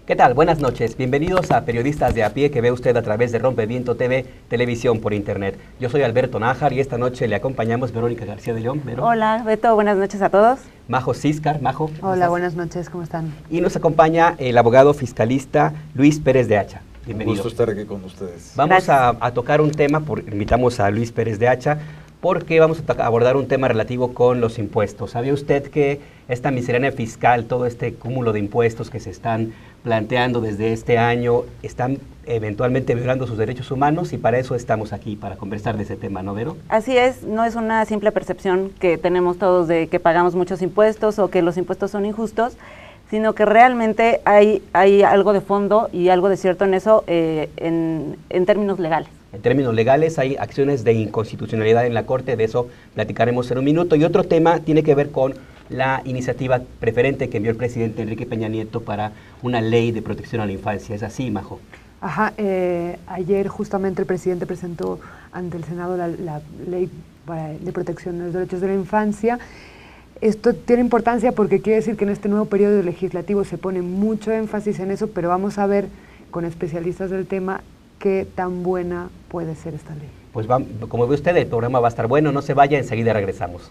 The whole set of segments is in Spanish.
¿Qué tal? Buenas noches. Bienvenidos a Periodistas de a Pie que ve usted a través de Rompeviento TV, televisión por internet. Yo soy Alberto Nájar y esta noche le acompañamos Verónica García de León. ¿Vero? Hola, Beto, buenas noches a todos. Majo Ciscar. Majo. Hola, buenas noches, ¿cómo están? Y nos acompaña el abogado fiscalista Luis Pérez de Hacha. Bienvenido. Un gusto estar aquí con ustedes. Vamos a tocar un tema, invitamos a Luis Pérez de Hacha, porque vamos a abordar un tema relativo con los impuestos. ¿Sabía usted que esta miscelánea fiscal, todo este cúmulo de impuestos que se están planteando desde este año, están eventualmente violando sus derechos humanos? Y para eso estamos aquí, para conversar de ese tema, ¿no, Vero? Así es, no es una simple percepción que tenemos todos de que pagamos muchos impuestos o que los impuestos son injustos, sino que realmente hay algo de fondo y algo de cierto en eso en términos legales. En términos legales hay acciones de inconstitucionalidad en la Corte, de eso platicaremos en un minuto. Y otro tema tiene que ver con la iniciativa preferente que envió el presidente Enrique Peña Nieto para una ley de protección a la infancia. ¿Es así, Majo? Ajá, ayer justamente el presidente presentó ante el Senado la ley de protección de los derechos de la infancia. Esto tiene importancia porque quiere decir que en este nuevo periodo legislativo se pone mucho énfasis en eso, pero vamos a ver con especialistas del tema qué tan buena puede ser esta ley. Pues como ve usted, el programa va a estar bueno, no se vaya, enseguida regresamos.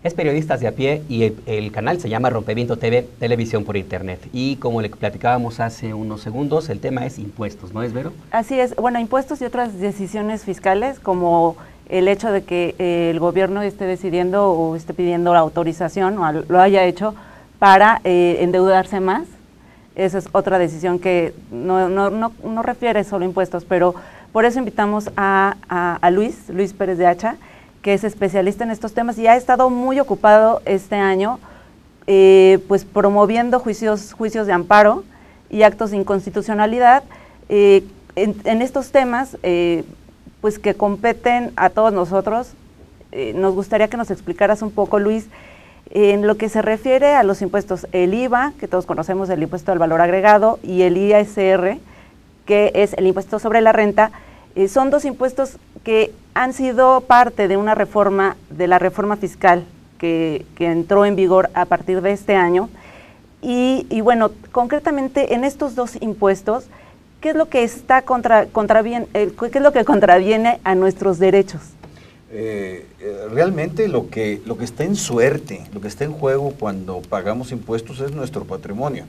Es Periodistas de a Pie y el canal se llama Rompeviento TV, televisión por internet. Y como le platicábamos hace unos segundos, el tema es impuestos, ¿no es, Vero? Así es, bueno, impuestos y otras decisiones fiscales, como el hecho de que el gobierno esté decidiendo o esté pidiendo la autorización o lo haya hecho para endeudarse más. Esa es otra decisión que no refiere solo a impuestos, pero por eso invitamos a Luis Pérez de Hacha, que es especialista en estos temas y ha estado muy ocupado este año pues promoviendo juicios de amparo y actos de inconstitucionalidad en estos temas pues que competen a todos nosotros. Nos gustaría que nos explicaras un poco, Luis, en lo que se refiere a los impuestos, el IVA, que todos conocemos, el impuesto al valor agregado, y el ISR, que es el impuesto sobre la renta. Son dos impuestos que han sido parte de una reforma, de la reforma fiscal que entró en vigor a partir de este año. Y bueno, concretamente en estos dos impuestos, ¿qué es lo que qué es lo que contraviene a nuestros derechos? Realmente lo que está en suerte, lo que está en juego cuando pagamos impuestos es nuestro patrimonio,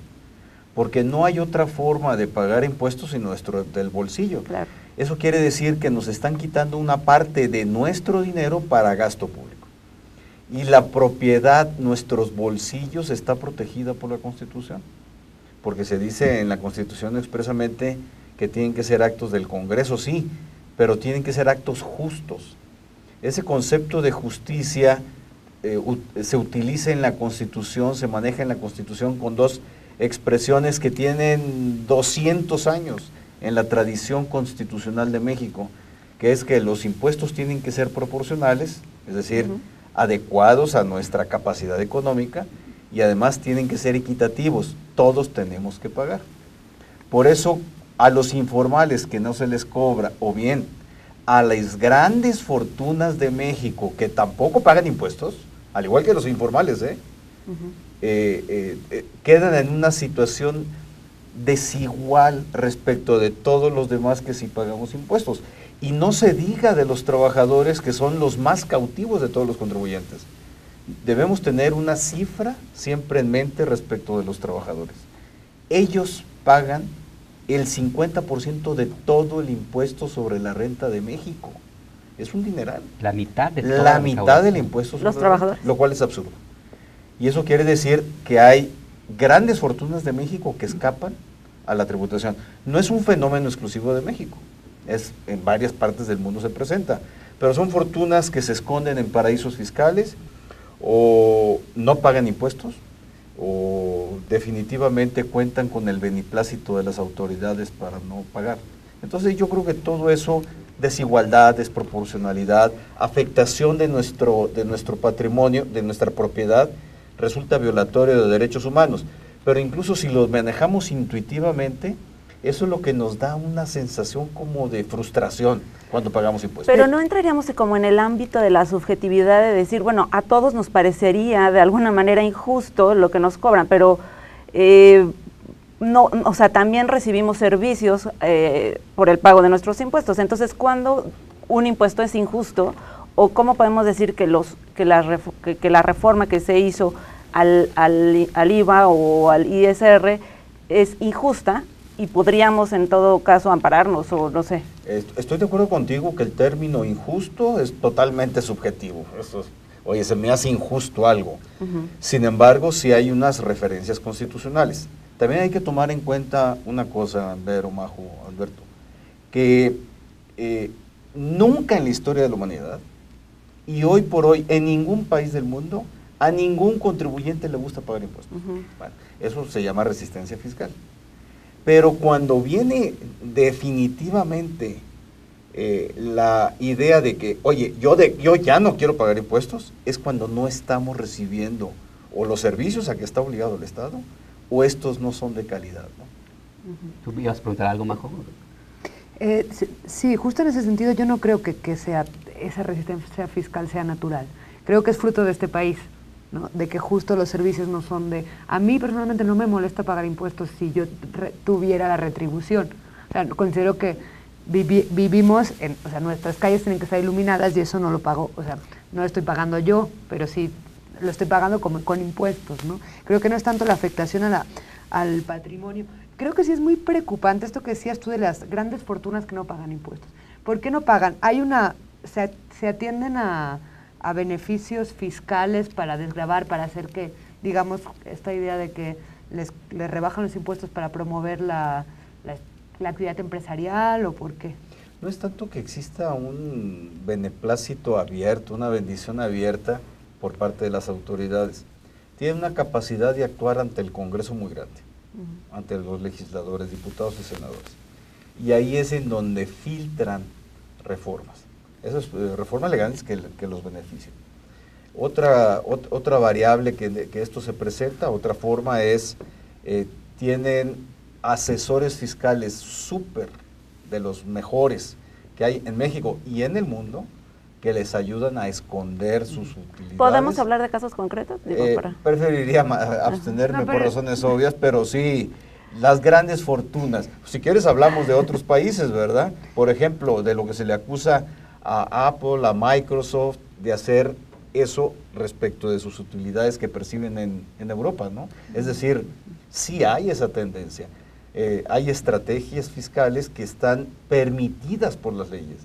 porque no hay otra forma de pagar impuestos sino del bolsillo. Claro. Eso quiere decir que nos están quitando una parte de nuestro dinero para gasto público. Y la propiedad, nuestros bolsillos, está protegida por la Constitución. Porque se dice en la Constitución expresamente que tienen que ser actos del Congreso, sí, pero tienen que ser actos justos. Ese concepto de justicia se utiliza en la Constitución, se maneja en la Constitución con dos expresiones que tienen 200 años en la tradición constitucional de México, que es que los impuestos tienen que ser proporcionales, es decir, adecuados a nuestra capacidad económica, y además tienen que ser equitativos, todos tenemos que pagar. Por eso a los informales que no se les cobra, o bien a las grandes fortunas de México que tampoco pagan impuestos, al igual que los informales, quedan en una situación desigual respecto de todos los demás que sí pagamos impuestos. Y no se diga de los trabajadores, que son los más cautivos de todos los contribuyentes. debemos tener una cifra siempre en mente respecto de los trabajadores. Ellos pagan el 50% de todo el impuesto sobre la renta de México. Es un dineral. La mitad de toda la mitad del impuesto sobre los trabajadores, lo cual es absurdo. Y eso quiere decir que hay grandes fortunas de México que escapan a la tributación. No es un fenómeno exclusivo de México, es en varias partes del mundo se presenta, pero son fortunas que se esconden en paraísos fiscales o no pagan impuestos o definitivamente cuentan con el beneplácito de las autoridades para no pagar. Entonces yo creo que todo eso, desigualdad, desproporcionalidad, afectación de nuestro patrimonio, de nuestra propiedad, resulta violatorio de derechos humanos. Pero incluso si los manejamos intuitivamente, eso es lo que nos da una sensación como de frustración cuando pagamos impuestos. Pero no entraríamos como en el ámbito de la subjetividad de decir, bueno, a todos nos parecería de alguna manera injusto lo que nos cobran, pero no, o sea, también recibimos servicios por el pago de nuestros impuestos. Entonces, ¿cuándo un impuesto es injusto? ¿O cómo podemos decir que la reforma que se hizo al IVA o al ISR es injusta y podríamos en todo caso ampararnos o no sé? Estoy de acuerdo contigo que el término injusto es totalmente subjetivo. Oye, se me hace injusto algo. Sin embargo, sí hay unas referencias constitucionales. También hay que tomar en cuenta una cosa, Vero, Majo, Alberto, que nunca en la historia de la humanidad y hoy por hoy en ningún país del mundo a ningún contribuyente le gusta pagar impuestos. Bueno, eso se llama resistencia fiscal. Pero cuando viene definitivamente la idea de que, oye, yo ya no quiero pagar impuestos, es cuando no estamos recibiendo o los servicios a que está obligado el Estado o estos no son de calidad, ¿no? ¿Tú me ibas a preguntar algo, Majo? Sí, justo en ese sentido yo no creo que esa resistencia fiscal sea natural. Creo que es fruto de este país, ¿no? De que justo los servicios no son de... A mí personalmente no me molesta pagar impuestos si yo tuviera la retribución. O sea, considero que vivimos, o sea, nuestras calles tienen que estar iluminadas y eso no lo pago, o sea, no lo estoy pagando yo, pero sí lo estoy pagando con impuestos, ¿no? Creo que no es tanto la afectación al patrimonio. Creo que sí es muy preocupante esto que decías tú de las grandes fortunas que no pagan impuestos. ¿Por qué no pagan? Se atienden a beneficios fiscales para desgravar, para hacer que, digamos, esta idea de que les rebajan los impuestos para promover la actividad empresarial, ¿o por qué? No es tanto que exista un beneplácito abierto, una bendición abierta por parte de las autoridades. Tienen una capacidad de actuar ante el Congreso muy grande, ante los legisladores, diputados y senadores. Y ahí es en donde filtran reformas. Esas reformas legales que los benefician. Otra variable que esto se presenta, otra forma es, tienen asesores fiscales súper de los mejores que hay en México y en el mundo, que les ayudan a esconder sus utilidades. ¿Podemos hablar de casos concretos? Preferiría abstenerme por razones obvias, pero sí, las grandes fortunas. Si quieres hablamos de otros países, ¿verdad? Por ejemplo, de lo que se le acusa a Apple, a Microsoft, de hacer eso respecto de sus utilidades que perciben en Europa, ¿no? Es decir, sí hay esa tendencia. Hay estrategias fiscales que están permitidas por las leyes.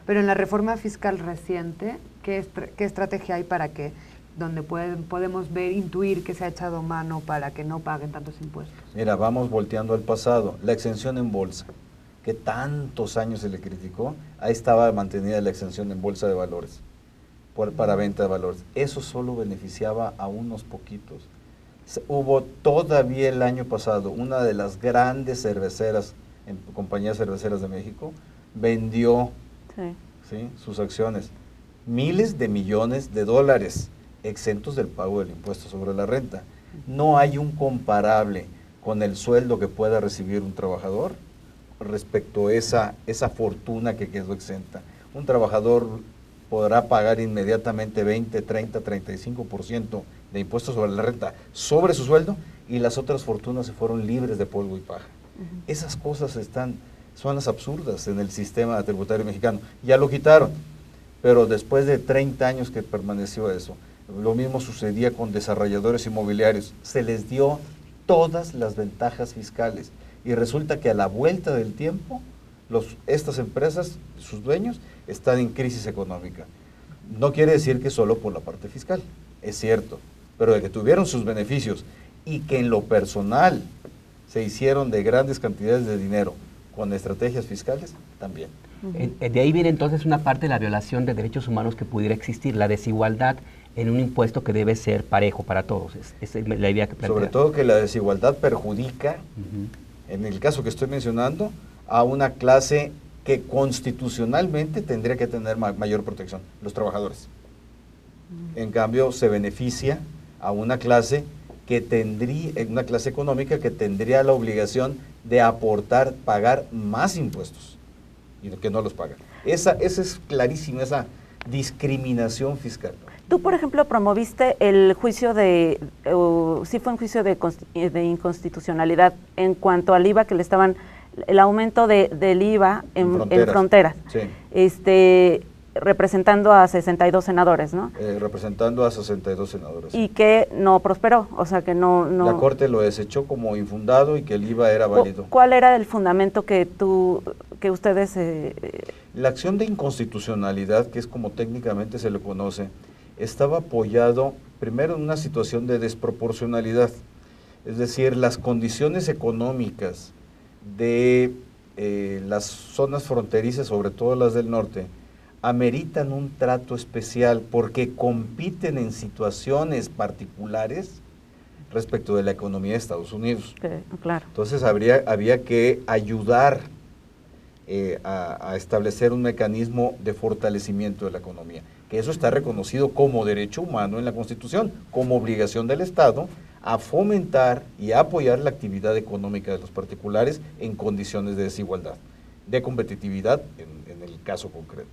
Pero en la reforma fiscal reciente, ¿qué estrategia hay para que, donde podemos ver, intuir que se ha echado mano para que no paguen tantos impuestos? Mira, vamos volteando al pasado. La exención en bolsa, que tantos años se le criticó, ahí estaba mantenida la exención en bolsa de valores, para venta de valores. Eso solo beneficiaba a unos poquitos. Hubo todavía el año pasado una de las grandes cerveceras, compañías cerveceras de México, vendió sus acciones, miles de millones de dólares exentos del pago del impuesto sobre la renta. No hay un comparable con el sueldo que pueda recibir un trabajador respecto a esa fortuna que quedó exenta. Un trabajador podrá pagar inmediatamente 20, 30, 35% de impuestos sobre la renta sobre su sueldo y las otras fortunas se fueron libres de polvo y paja. Esas cosas son las absurdas en el sistema tributario mexicano. Ya lo quitaron, pero después de 30 años que permaneció eso. Lo mismo sucedía con desarrolladores inmobiliarios. Se les dio todas las ventajas fiscales y resulta que a la vuelta del tiempo estas empresas, sus dueños, están en crisis económica. No quiere decir que solo por la parte fiscal, es cierto, pero de que tuvieron sus beneficios y que en lo personal se hicieron de grandes cantidades de dinero con estrategias fiscales, también. De ahí viene entonces una parte de la violación de derechos humanos que pudiera existir, la desigualdad en un impuesto que debe ser parejo para todos. Esa es la idea que plantea. Sobre todo que la desigualdad perjudica, en el caso que estoy mencionando, a una clase que constitucionalmente tendría que tener mayor protección, los trabajadores. En cambio, se beneficia a una clase que tendría, una clase económica que tendría la obligación de aportar, pagar más impuestos y que no los paga. Esa es clarísima, esa discriminación fiscal. Tú, por ejemplo, promoviste el juicio sí fue un juicio de inconstitucionalidad en cuanto al IVA que le estaban, el aumento del IVA en fronteras. Sí. Representando a 62 senadores, ¿no? Representando a 62 senadores. Y que no prosperó, o sea que no... La Corte lo desechó como infundado y que el IVA era válido. ¿Cuál era el fundamento que ustedes... La acción de inconstitucionalidad, que es como técnicamente se le conoce, estaba apoyado primero en una situación de desproporcionalidad, es decir, las condiciones económicas de las zonas fronterizas, sobre todo las del norte, ameritan un trato especial porque compiten en situaciones particulares respecto de la economía de Estados Unidos. Claro. Entonces había que ayudar a establecer un mecanismo de fortalecimiento de la economía, que eso está reconocido como derecho humano en la Constitución, como obligación del Estado a fomentar y a apoyar la actividad económica de los particulares en condiciones de desigualdad, de competitividad en el caso concreto.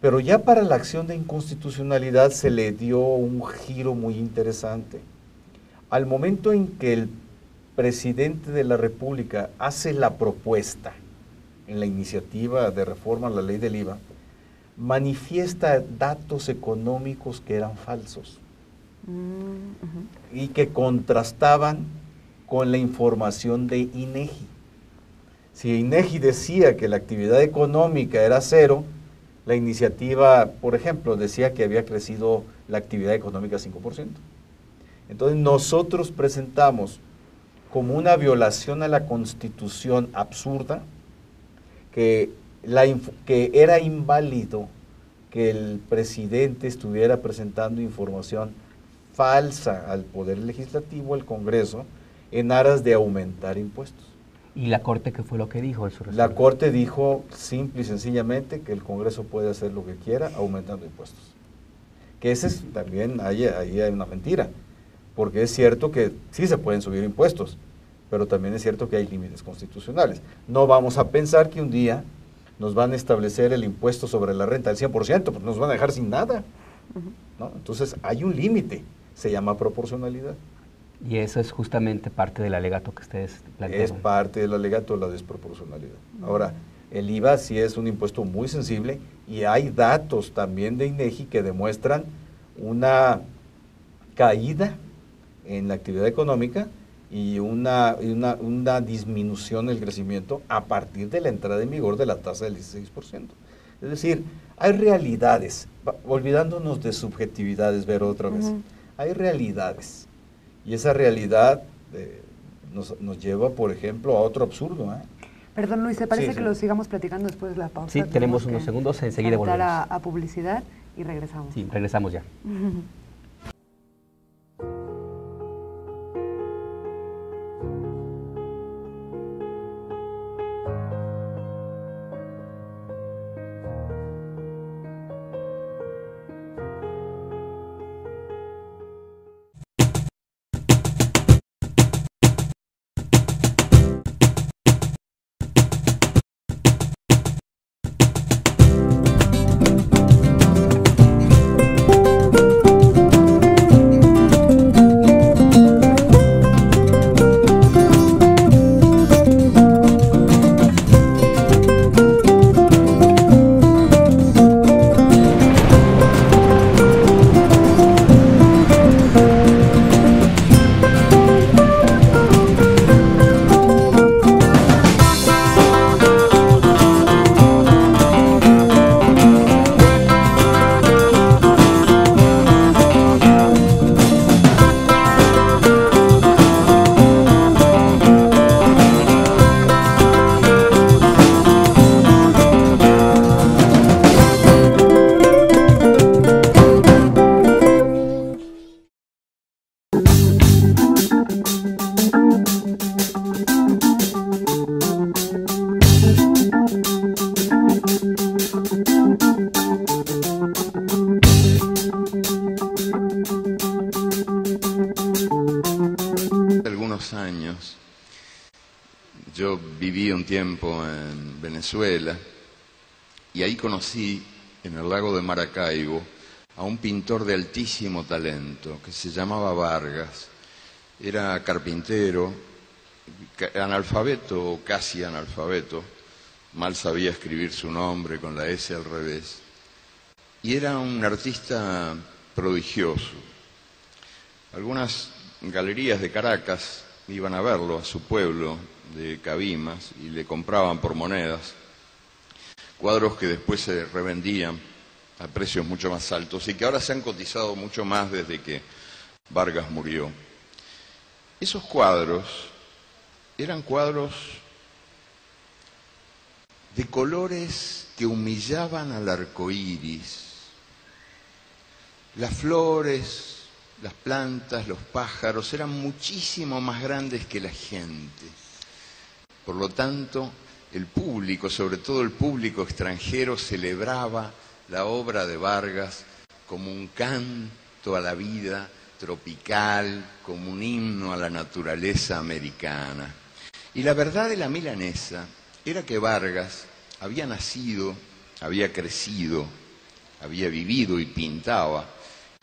Pero ya para la acción de inconstitucionalidad se le dio un giro muy interesante. Al momento en que el presidente de la República hace la propuesta en la iniciativa de reforma a la ley del IVA, manifiesta datos económicos que eran falsos y que contrastaban con la información de INEGI. Si INEGI decía que la actividad económica era cero, la iniciativa, por ejemplo, decía que había crecido la actividad económica 5%. Entonces nosotros presentamos como una violación a la Constitución absurda que era inválido que el presidente estuviera presentando información falsa al Poder Legislativo, al Congreso, en aras de aumentar impuestos. ¿Y la Corte qué fue lo que dijo en su resolución? La Corte dijo simple y sencillamente que el Congreso puede hacer lo que quiera aumentando impuestos. Que también ahí hay una mentira, porque es cierto que sí se pueden subir impuestos, pero también es cierto que hay límites constitucionales. No vamos a pensar que un día nos van a establecer el impuesto sobre la renta al 100%, pues nos van a dejar sin nada, ¿no? Entonces hay un límite, se llama proporcionalidad. Y eso es justamente parte del alegato que ustedes plantean. Es parte del alegato de la desproporcionalidad. Ahora, el IVA sí es un impuesto muy sensible y hay datos también de INEGI que demuestran una caída en la actividad económica y una disminución del crecimiento a partir de la entrada en vigor de la tasa del 16%. Es decir, hay realidades, olvidándonos de subjetividades, ver otra vez, hay realidades. Y esa realidad nos lleva, por ejemplo, a otro absurdo. Perdón, Luis, ¿te parece que lo sigamos platicando después de la pausa? Sí, tenemos unos segundos, enseguida volvemos. A publicidad y regresamos. Sí, regresamos ya. viví un tiempo en Venezuela y ahí conocí en el lago de Maracaibo a un pintor de altísimo talento que se llamaba Vargas. Era carpintero, analfabeto o casi analfabeto, mal sabía escribir su nombre con la S al revés, y era un artista prodigioso. Algunas galerías de Caracas iban a verlo a su pueblo de Cabimas y le compraban por monedas cuadros que después se revendían a precios mucho más altos y que ahora se han cotizado mucho más desde que Vargas murió. Esos cuadros eran cuadros de colores que humillaban al arco iris. Las flores, las plantas, los pájaros eran muchísimo más grandes que la gente. Por lo tanto, el público, sobre todo el público extranjero, celebraba la obra de Vargas como un canto a la vida tropical, como un himno a la naturaleza americana. Y la verdad de la milanesa era que Vargas había nacido, había crecido, había vivido y pintaba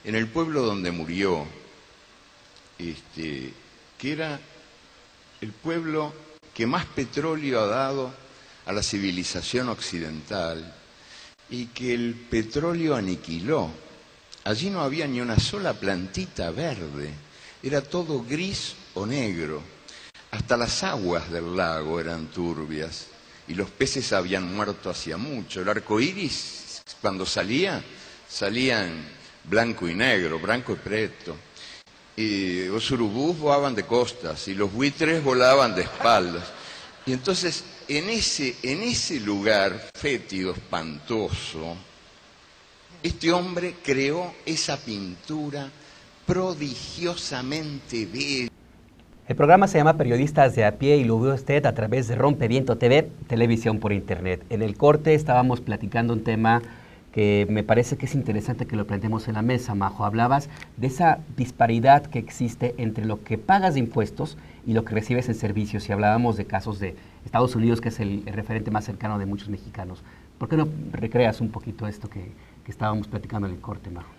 en el pueblo donde murió, que era el pueblo que más petróleo ha dado a la civilización occidental y que el petróleo aniquiló. Allí no había ni una sola plantita verde, era todo gris o negro. Hasta las aguas del lago eran turbias y los peces habían muerto hacía mucho. El arco iris, cuando salía en blanco y negro, blanco y preto. Y los urubús volaban de costas y los buitres volaban de espaldas. Y entonces, en ese lugar fétido, espantoso, este hombre creó esa pintura prodigiosamente bella. El programa se llama Periodistas de a Pie y lo ve usted a través de Rompeviento TV, televisión por internet. En el corte estábamos platicando un tema que me parece que es interesante que lo planteemos en la mesa, Majo. Hablabas de esa disparidad que existe entre lo que pagas de impuestos y lo que recibes en servicios, y hablábamos de casos de Estados Unidos, que es el referente más cercano de muchos mexicanos. ¿Por qué no recreas un poquito esto que estábamos platicando en el corte, Majo?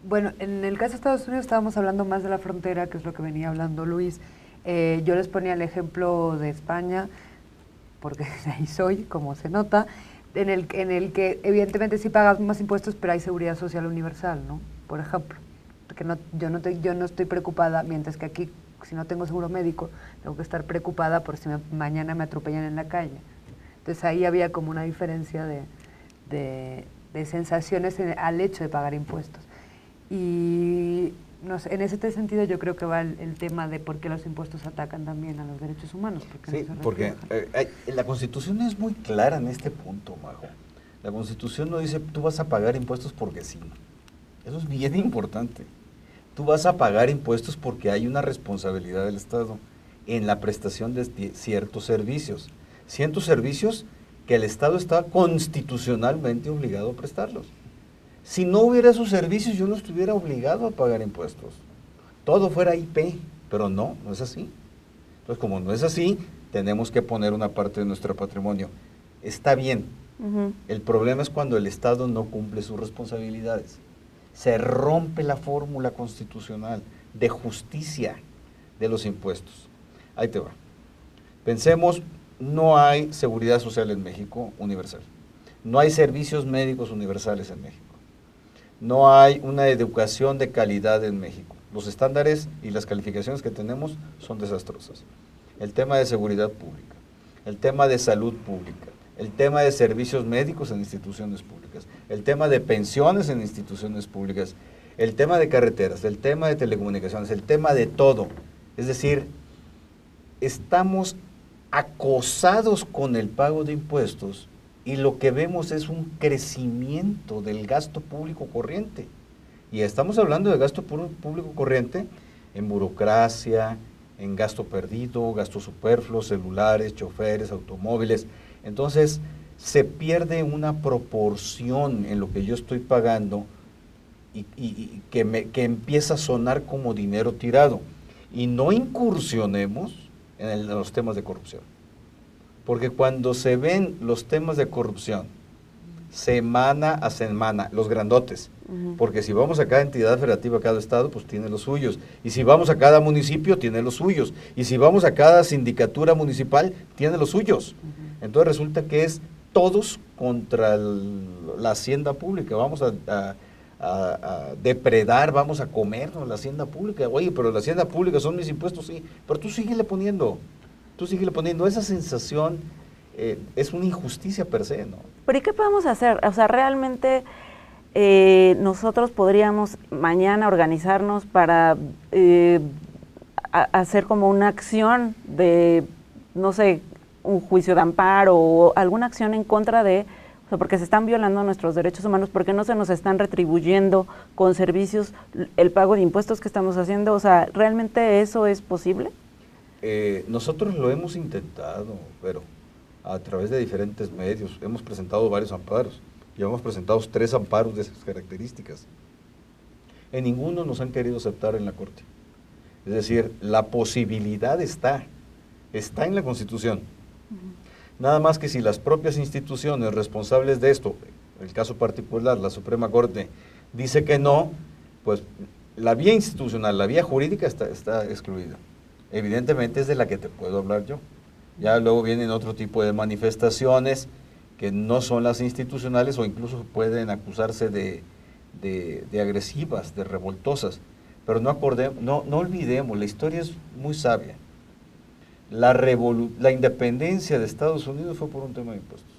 Bueno, en el caso de Estados Unidos estábamos hablando más de la frontera, que es lo que venía hablando Luis. Yo les ponía el ejemplo de España, porque ahí soy, como se nota, en el que evidentemente sí pagas más impuestos, pero hay seguridad social universal, ¿no? Por ejemplo, porque yo no estoy preocupada, mientras que aquí, si no tengo seguro médico, tengo que estar preocupada por si mañana me atropellan en la calle. Entonces ahí había como una diferencia de sensaciones al hecho de pagar impuestos. Y no sé, en ese sentido yo creo que va el tema de por qué los impuestos atacan también a los derechos humanos. Sí, porque la Constitución es muy clara en este punto, Majo. La Constitución no dice tú vas a pagar impuestos porque sí. Eso es bien importante. Tú vas a pagar impuestos porque hay una responsabilidad del Estado en la prestación de ciertos servicios. Ciertos servicios que el Estado está constitucionalmente obligado a prestarlos. Si no hubiera esos servicios, yo no estuviera obligado a pagar impuestos. Todo fuera IP, pero no es así. Entonces, como no es así, tenemos que poner una parte de nuestro patrimonio. Está bien. El problema es cuando el Estado no cumple sus responsabilidades. Se rompe la fórmula constitucional de justicia de los impuestos. Ahí te va. Pensemos, no hay seguridad social en México universal. No hay servicios médicos universales en México. No hay una educación de calidad en México. Los estándares y las calificaciones que tenemos son desastrosas. El tema de seguridad pública, el tema de salud pública, el tema de servicios médicos en instituciones públicas, el tema de pensiones en instituciones públicas, el tema de carreteras, el tema de telecomunicaciones, el tema de todo. Es decir, estamos acosados con el pago de impuestos y lo que vemos es un crecimiento del gasto público corriente. Y estamos hablando de gasto público corriente en burocracia, en gasto perdido, gasto superfluo, celulares, choferes, automóviles. Entonces, se pierde una proporción en lo que yo estoy pagando y que empieza a sonar como dinero tirado. Y no incursionemos en los temas de corrupción. Porque cuando se ven los temas de corrupción, semana a semana, los grandotes, porque si vamos a cada entidad federativa, a cada estado, pues tiene los suyos, y si vamos a cada municipio, tiene los suyos, y si vamos a cada sindicatura municipal, tiene los suyos. Entonces resulta que es todos contra la hacienda pública, vamos a depredar, vamos a comernos la hacienda pública. Oye, pero la hacienda pública son mis impuestos, sí, pero tú síguele poniendo, esa sensación es una injusticia per se, ¿no? Pero ¿y qué podemos hacer? O sea, realmente nosotros podríamos mañana organizarnos para hacer como una acción de, no sé, un juicio de amparo o alguna acción en contra de, o sea, porque se están violando nuestros derechos humanos, porque no se nos están retribuyendo con servicios el pago de impuestos que estamos haciendo. O sea, ¿realmente eso es posible? Nosotros lo hemos intentado, pero a través de diferentes medios, hemos presentado varios amparos, ya hemos presentado 3 amparos de esas características. En ninguno nos han querido aceptar en la Corte. Es decir, la posibilidad está en la Constitución. Nada más que si las propias instituciones responsables de esto, el caso particular, la Suprema Corte, dice que no, pues la vía institucional, la vía jurídica está excluida. Evidentemente es de la que te puedo hablar yo. Ya luego vienen otro tipo de manifestaciones que no son las institucionales o incluso pueden acusarse de agresivas, de revoltosas. Pero no olvidemos, la historia es muy sabia. La independencia de Estados Unidos fue por un tema de impuestos.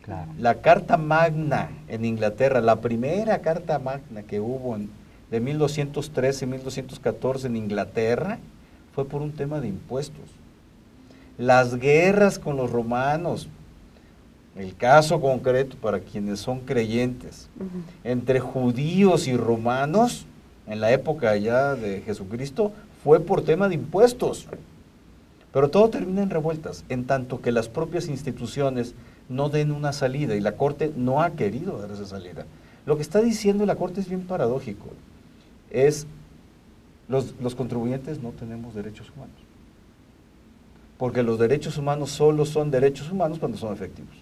Claro. La Carta Magna en Inglaterra, la primera Carta Magna que hubo de 1213 y 1214 en Inglaterra, fue por un tema de impuestos. Las guerras con los romanos, el caso concreto para quienes son creyentes, entre judíos y romanos, en la época ya de Jesucristo, fue por tema de impuestos. Pero todo termina en revueltas, en tanto que las propias instituciones no den una salida, y la Corte no ha querido dar esa salida. Lo que está diciendo la Corte es bien paradójico, es los contribuyentes no tenemos derechos humanos, porque los derechos humanos solo son derechos humanos cuando son efectivos,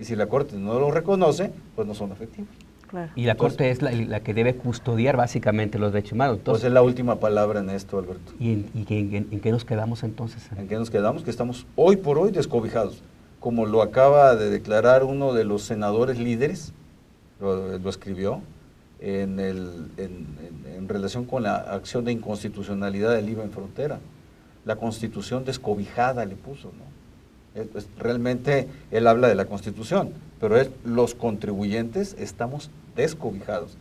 y si la Corte no lo reconoce, pues no son efectivos. Claro. Y la Corte es la que debe custodiar básicamente los derechos humanos. Entonces, Pues es la última palabra en esto, Alberto. ¿Y en qué nos quedamos entonces? ¿En qué nos quedamos? Que estamos hoy por hoy descobijados, como lo acaba de declarar uno de los senadores líderes, lo escribió, en relación con la acción de inconstitucionalidad del IVA en frontera. La Constitución descobijada le puso, ¿no? Realmente él habla de la Constitución, pero los contribuyentes estamos descobijados.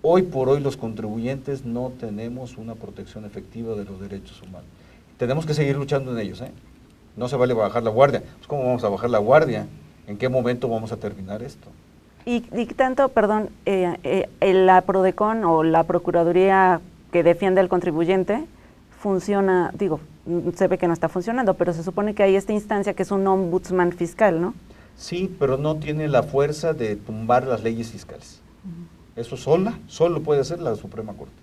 Hoy por hoy los contribuyentes no tenemos una protección efectiva de los derechos humanos. Tenemos que seguir luchando en ellos, ¿eh? No se vale bajar la guardia. Pues, ¿cómo vamos a bajar la guardia? ¿En qué momento vamos a terminar esto? Y tanto, perdón, la PRODECON o la Procuraduría que defiende al contribuyente funciona, digo, se ve que no está funcionando, pero se supone que hay esta instancia que es un ombudsman fiscal, ¿no? Sí, pero no tiene la fuerza de tumbar las leyes fiscales. Eso solo puede hacer la Suprema Corte.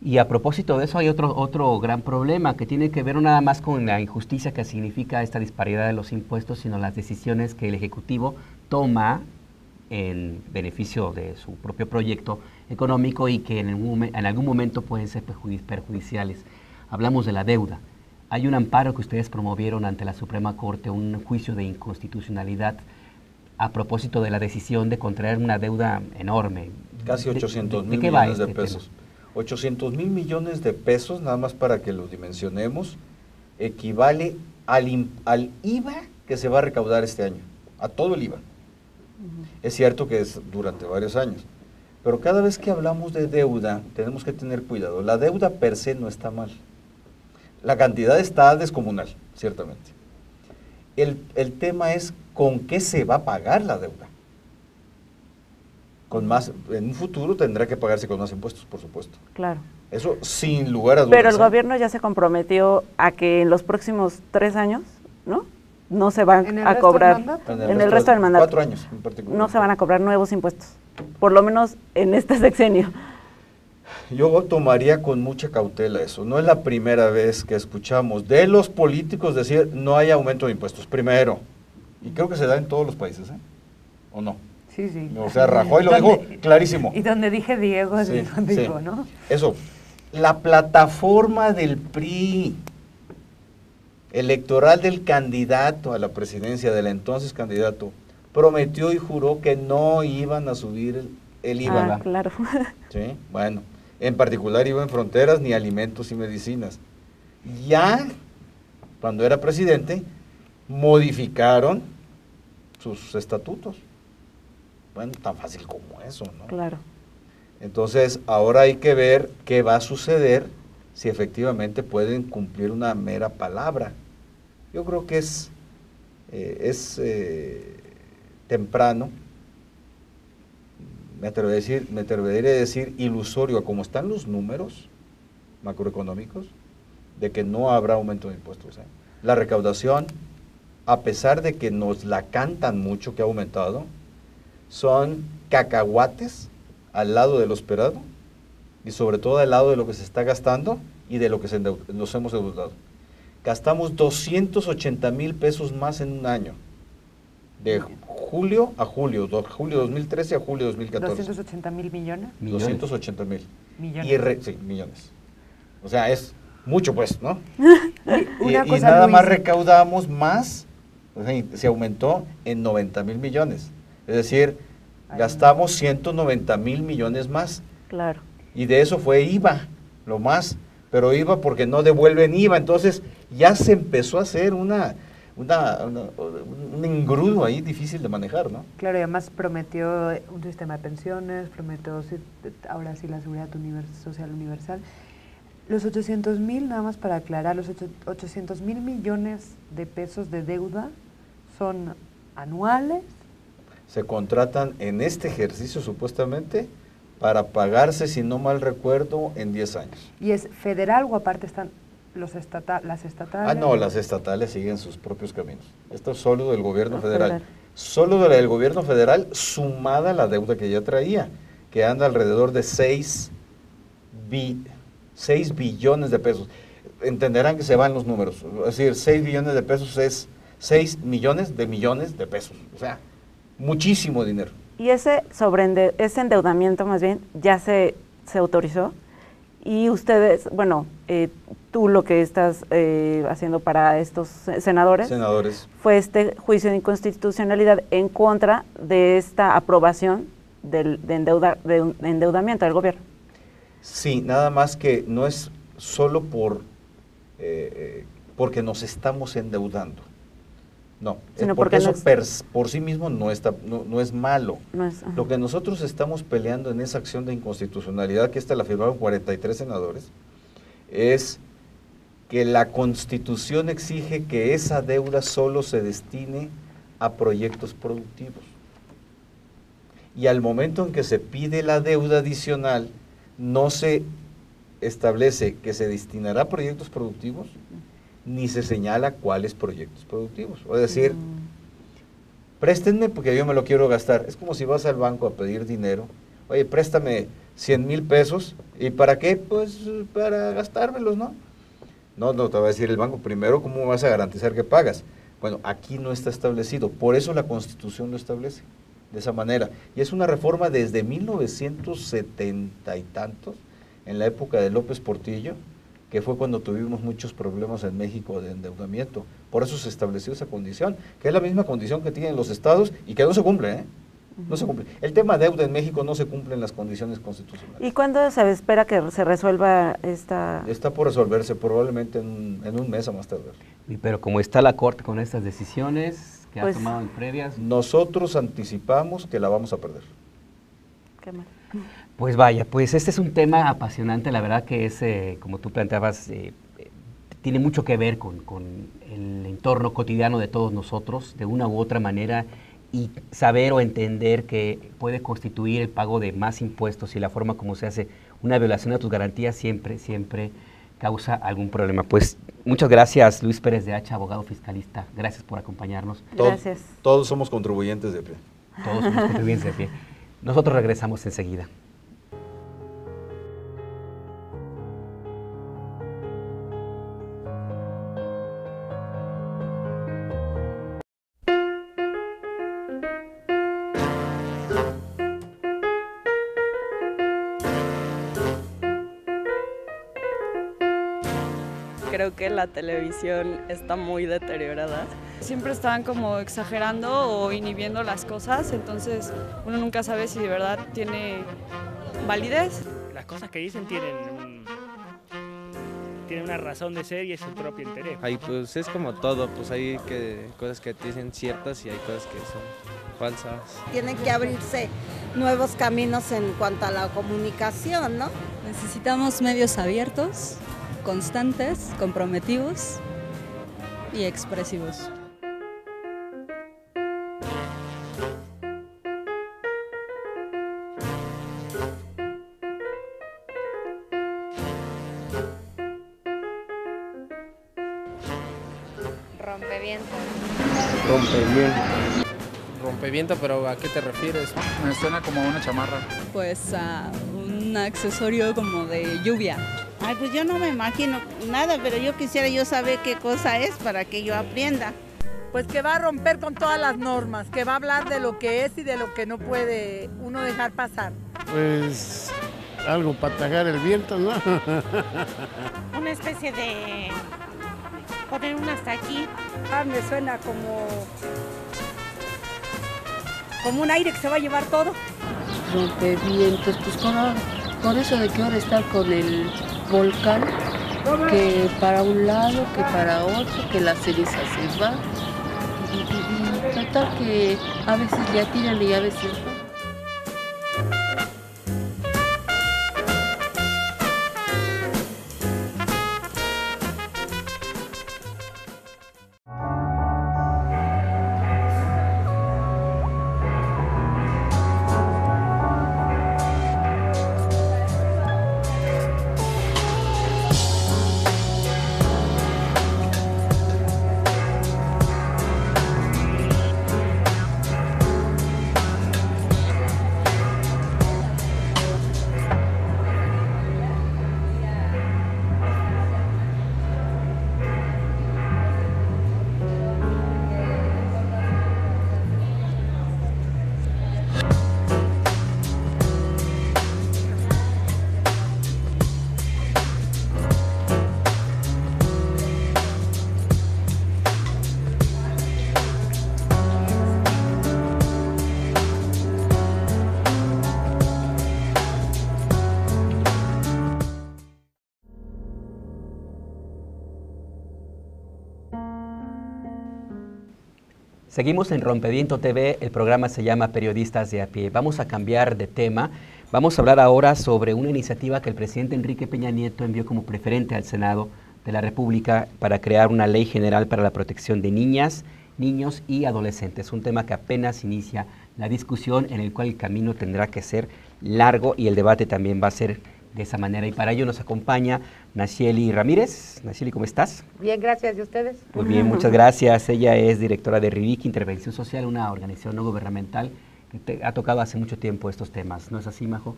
Y a propósito de eso hay otro gran problema que tiene que ver no nada más con la injusticia que significa esta disparidad de los impuestos, sino las decisiones que el Ejecutivo toma en beneficio de su propio proyecto económico y que en algún momento pueden ser perjudiciales. Hablamos de la deuda. Hay un amparo que ustedes promovieron ante la Suprema Corte, un juicio de inconstitucionalidad a propósito de la decisión de contraer una deuda enorme. Casi 800 mil ¿De qué va millones de este pesos. tema? 800 mil millones de pesos, nada más para que lo dimensionemos, equivale al IVA que se va a recaudar este año, a todo el IVA. Es cierto que es durante varios años, pero cada vez que hablamos de deuda tenemos que tener cuidado. La deuda per se no está mal. La cantidad está descomunal, ciertamente. El tema es con qué se va a pagar la deuda. En un futuro tendrá que pagarse con más impuestos, por supuesto. Claro. Eso sin lugar a dudas. Pero el gobierno ya se comprometió a que en los próximos 3 años, ¿no? No se van a cobrar, en el resto del mandato, 4 años en particular, no se van a cobrar nuevos impuestos, por lo menos en este sexenio. Yo tomaría con mucha cautela eso. No es la primera vez que escuchamos de los políticos decir no hay aumento de impuestos. Primero, y creo que se da en todos los países, ¿eh? ¿O no? Sí, sí. O sea, Rajoy lo dijo clarísimo. Y donde dije Diego, es Sí, donde sí. digo, ¿no? Eso, la plataforma del PRI electoral del candidato a la presidencia, del entonces candidato, prometió y juró que no iban a subir el IVA. Ah, claro. ¿Sí? Bueno, en particular IVA en fronteras ni alimentos y medicinas. Ya, cuando era presidente, modificaron sus estatutos. Bueno, tan fácil como eso, ¿no? Claro. Entonces, ahora hay que ver qué va a suceder si efectivamente pueden cumplir una mera palabra. Yo creo que es temprano, me atrevería a decir ilusorio, a como están los números macroeconómicos, de que no habrá aumento de impuestos. La recaudación, a pesar de que nos la cantan mucho que ha aumentado, son cacahuates al lado de lo esperado y sobre todo al lado de lo que se está gastando y de lo que nos hemos endeudado. Gastamos 280,000 pesos más en un año, de julio a julio, julio 2013 a julio 2014. 280,000 millones. 280,000. Millones. Sí, millones. O sea, es mucho pues, ¿no? Una Y cosa, nada más Luis, recaudamos más, o sea, se aumentó en 90,000 millones. Es decir, gastamos 190,000 millones más. Claro. Y de eso fue IVA, lo más. Pero IVA porque no devuelven IVA. Entonces ya se empezó a hacer un engrudo ahí difícil de manejar, ¿no? Claro, y además prometió un sistema de pensiones, prometió ahora sí la seguridad social universal. Los 800,000, nada más para aclarar, los 800,000 millones de pesos de deuda son anuales. Se contratan en este ejercicio supuestamente para pagarse, si no mal recuerdo, en 10 años. ¿Y es federal o aparte están las estatales? Ah, no, las estatales siguen sus propios caminos. Esto es solo del gobierno federal. Federal. Solo del gobierno federal, sumada la deuda que ya traía, que anda alrededor de 6 billones de pesos. Entenderán que se van los números. Es decir, 6 billones de pesos es 6 millones de pesos. O sea, muchísimo dinero. Y ese endeudamiento más bien ya se autorizó y ustedes, bueno, tú lo que estás haciendo para estos senadores fue este juicio de inconstitucionalidad en contra de esta aprobación de endeudamiento del gobierno. Sí, nada más que no es solo porque nos estamos endeudando. No, Sino porque eso no es, por sí mismo no es malo. no es, Lo que nosotros estamos peleando en esa acción de inconstitucionalidad, que esta la firmaron 43 senadores, es que la Constitución exige que esa deuda solo se destine a proyectos productivos. Y al momento en que se pide la deuda adicional, no se establece que se destinará a proyectos productivos, ni se señala cuáles proyectos productivos. Es decir, préstenme porque yo me lo quiero gastar. Es como si vas al banco a pedir dinero. Oye, préstame 100,000 pesos. ¿Y para qué? Pues para gastármelos, ¿no? No te va a decir el banco. Primero, ¿cómo vas a garantizar que pagas? Bueno, aquí no está establecido. Por eso la Constitución lo establece de esa manera. Y es una reforma desde 1970 y tantos, en la época de López Portillo, que fue cuando tuvimos muchos problemas en México de endeudamiento. Por eso se estableció esa condición, que es la misma condición que tienen los estados y que no se cumple, ¿eh? No se cumple. El tema deuda en México no se cumple en las condiciones constitucionales. ¿Y cuándo se espera que se resuelva esta...? Está por resolverse probablemente en un mes a más tardar. Pero como está la Corte con estas decisiones que Pues, ha tomado en previas... Nosotros anticipamos que la vamos a perder. Qué mal. Pues vaya, pues este es un tema apasionante, la verdad que es, como tú planteabas, tiene mucho que ver con el entorno cotidiano de todos nosotros, de una u otra manera, y saber o entender que puede constituir el pago de más impuestos y la forma como se hace una violación a tus garantías siempre causa algún problema. Pues muchas gracias, Luis Pérez de Hacha, abogado fiscalista, gracias por acompañarnos. Gracias. Todos somos contribuyentes de pie. Todos somos contribuyentes de pie. Nosotros regresamos enseguida. Creo que la televisión está muy deteriorada. Siempre están como exagerando o inhibiendo las cosas, entonces uno nunca sabe si de verdad tiene validez. Las cosas que dicen tienen una razón de ser y es su propio interés. Ahí pues es como todo, pues hay cosas que te dicen ciertas y hay cosas que son falsas. Tienen que abrirse nuevos caminos en cuanto a la comunicación, ¿no? Necesitamos medios abiertos, constantes, comprometidos y expresivos. Rompeviento, pero ¿a qué te refieres? Me suena como a una chamarra. Pues a un accesorio como de lluvia. Ay, pues yo no me imagino nada, pero yo quisiera saber qué cosa es para que yo aprenda. Pues que va a romper con todas las normas, que va a hablar de lo que es y de lo que no puede uno dejar pasar. Pues algo para atajar el viento, ¿no? Una especie de poner un hasta aquí. Me suena como un aire que se va a llevar todo. Rompevientos, pues con eso de que ahora está con el volcán, que para un lado, que para otro, que la ceniza se va. Y total que a veces le atiran y a veces no. Seguimos en Rompeviento TV, el programa se llama Periodistas de a pie. Vamos a cambiar de tema, vamos a hablar ahora sobre una iniciativa que el presidente Enrique Peña Nieto envió como preferente al Senado de la República para crear una ley general para la protección de niñas, niños y adolescentes. Un tema que apenas inicia la discusión, en el cual el camino tendrá que ser largo y el debate también va a ser de esa manera. Y para ello nos acompaña Nacheli Ramírez. Nacheli, ¿cómo estás? Bien, gracias. ¿Y ustedes? Muy bien, muchas gracias. Ella es directora de RIVIC, Intervención Social, una organización no gubernamental que ha tocado hace mucho tiempo estos temas. ¿No es así, Majo?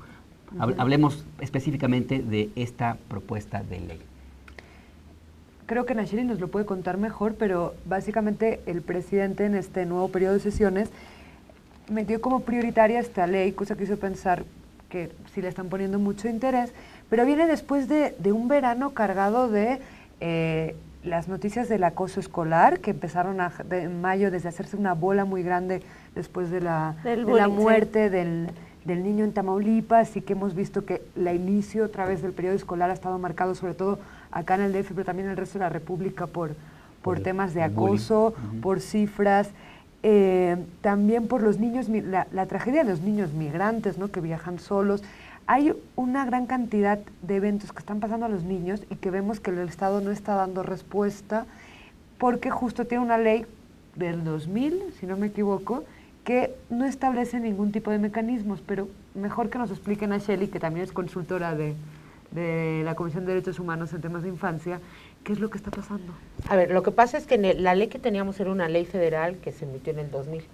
Hablemos específicamente de esta propuesta de ley. Creo que Nacheli nos lo puede contar mejor, pero básicamente el presidente en este nuevo periodo de sesiones metió como prioritaria esta ley, cosa que hizo pensar que sí le están poniendo mucho interés, pero viene después de un verano cargado de las noticias del acoso escolar, que empezaron en mayo desde hacerse una bola muy grande después de la muerte del niño en Tamaulipas, y que hemos visto que el inicio otra vez del periodo escolar ha estado marcado sobre todo acá en el DF, pero también en el resto de la República por temas de acoso, por cifras. También por los niños, la tragedia de los niños migrantes, ¿no?, que viajan solos. Hay una gran cantidad de eventos que están pasando a los niños y que vemos que el Estado no está dando respuesta, porque justo tiene una ley del 2000, si no me equivoco, que no establece ningún tipo de mecanismos, pero mejor que nos explique Nacheli, que también es consultora de la Comisión de Derechos Humanos en temas de infancia, ¿qué es lo que está pasando? A ver, lo que pasa es que la ley que teníamos era una ley federal que se emitió en el 2000,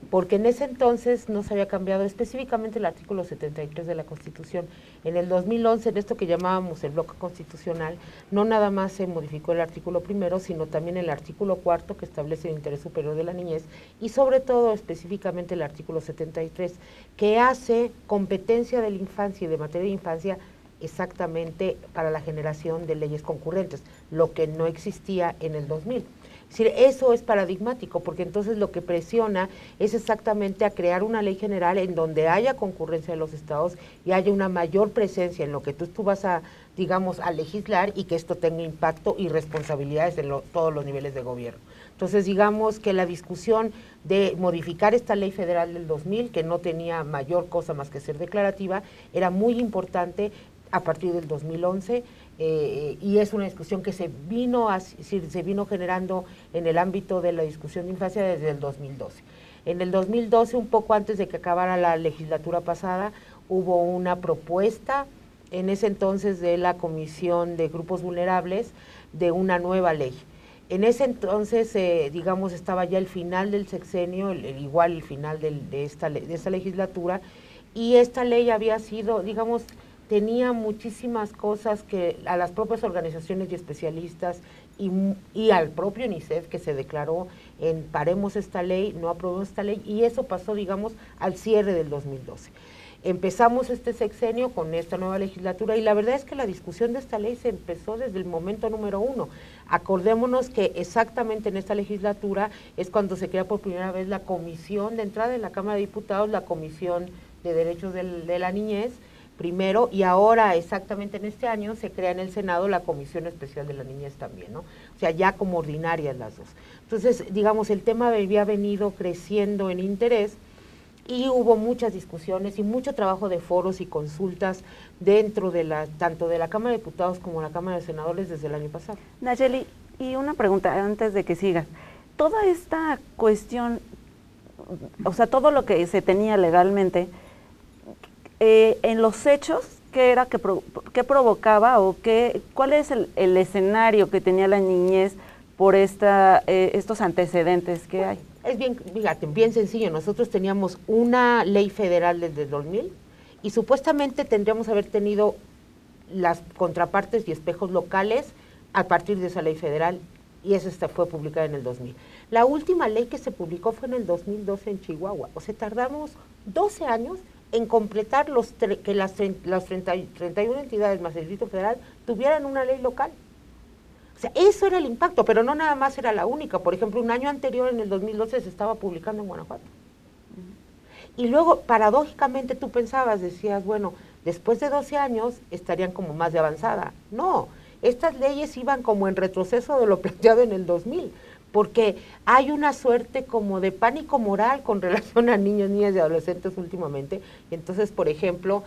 porque en ese entonces no se había cambiado específicamente el artículo 73 de la Constitución. En el 2011, en esto que llamábamos el bloque constitucional, no nada más se modificó el artículo primero, sino también el artículo cuarto, que establece el interés superior de la niñez, y sobre todo específicamente el artículo 73, que hace competencia de la infancia y de materia de infancia exactamente para la generación de leyes concurrentes, lo que no existía en el 2000. Es decir, eso es paradigmático, porque entonces lo que presiona es exactamente a crear una ley general en donde haya concurrencia de los estados y haya una mayor presencia en lo que tú vas a, digamos, a legislar, y que esto tenga impacto y responsabilidades en todos los niveles de gobierno. Entonces, digamos que la discusión de modificar esta ley federal del 2000, que no tenía mayor cosa más que ser declarativa, era muy importante a partir del 2011, y es una discusión que se vino generando en el ámbito de la discusión de infancia desde el 2012. En el 2012, un poco antes de que acabara la legislatura pasada, hubo una propuesta en ese entonces de la Comisión de Grupos Vulnerables de una nueva ley. En ese entonces, digamos, estaba ya el final del sexenio, igual el final de esta legislatura, y esta ley había sido, digamos, tenía muchísimas cosas que a las propias organizaciones y especialistas y al propio UNICEF, que se declaró en paremos esta ley, no aprobemos esta ley, y eso pasó, digamos, al cierre del 2012. Empezamos este sexenio con esta nueva legislatura, y la verdad es que la discusión de esta ley se empezó desde el momento número 1. Acordémonos que exactamente en esta legislatura es cuando se crea por primera vez la comisión de entrada en la Cámara de Diputados, la Comisión de Derechos de la Niñez, primero, y ahora exactamente en este año se crea en el Senado la Comisión Especial de la Niñez también, ¿no? O sea, ya como ordinarias las dos. Entonces, digamos, el tema había venido creciendo en interés, y hubo muchas discusiones y mucho trabajo de foros y consultas dentro de tanto de la Cámara de Diputados como la Cámara de Senadores desde el año pasado. Nayeli, y una pregunta antes de que sigas. Toda esta cuestión, o sea, todo lo que se tenía legalmente, en los hechos, ¿qué era qué provocaba o cuál es el escenario que tenía la niñez por estos antecedentes que hay? Es bien, fíjate, bien sencillo. Nosotros teníamos una ley federal desde el 2000 y supuestamente tendríamos que haber tenido las contrapartes y espejos locales a partir de esa ley federal, y esa fue publicada en el 2000. La última ley que se publicó fue en el 2012 en Chihuahua. O sea, tardamos 12 años en completar que las 31 entidades más el Distrito Federal tuvieran una ley local. O sea, eso era el impacto, pero no nada más era la única. Por ejemplo, un año anterior, en el 2012, se estaba publicando en Guanajuato. Y luego, paradójicamente, tú pensabas, decías, bueno, después de 12 años estarían como más de avanzada. No, estas leyes iban como en retroceso de lo planteado en el 2000, porque hay una suerte como de pánico moral con relación a niños, niñas y adolescentes últimamente. Y entonces, por ejemplo,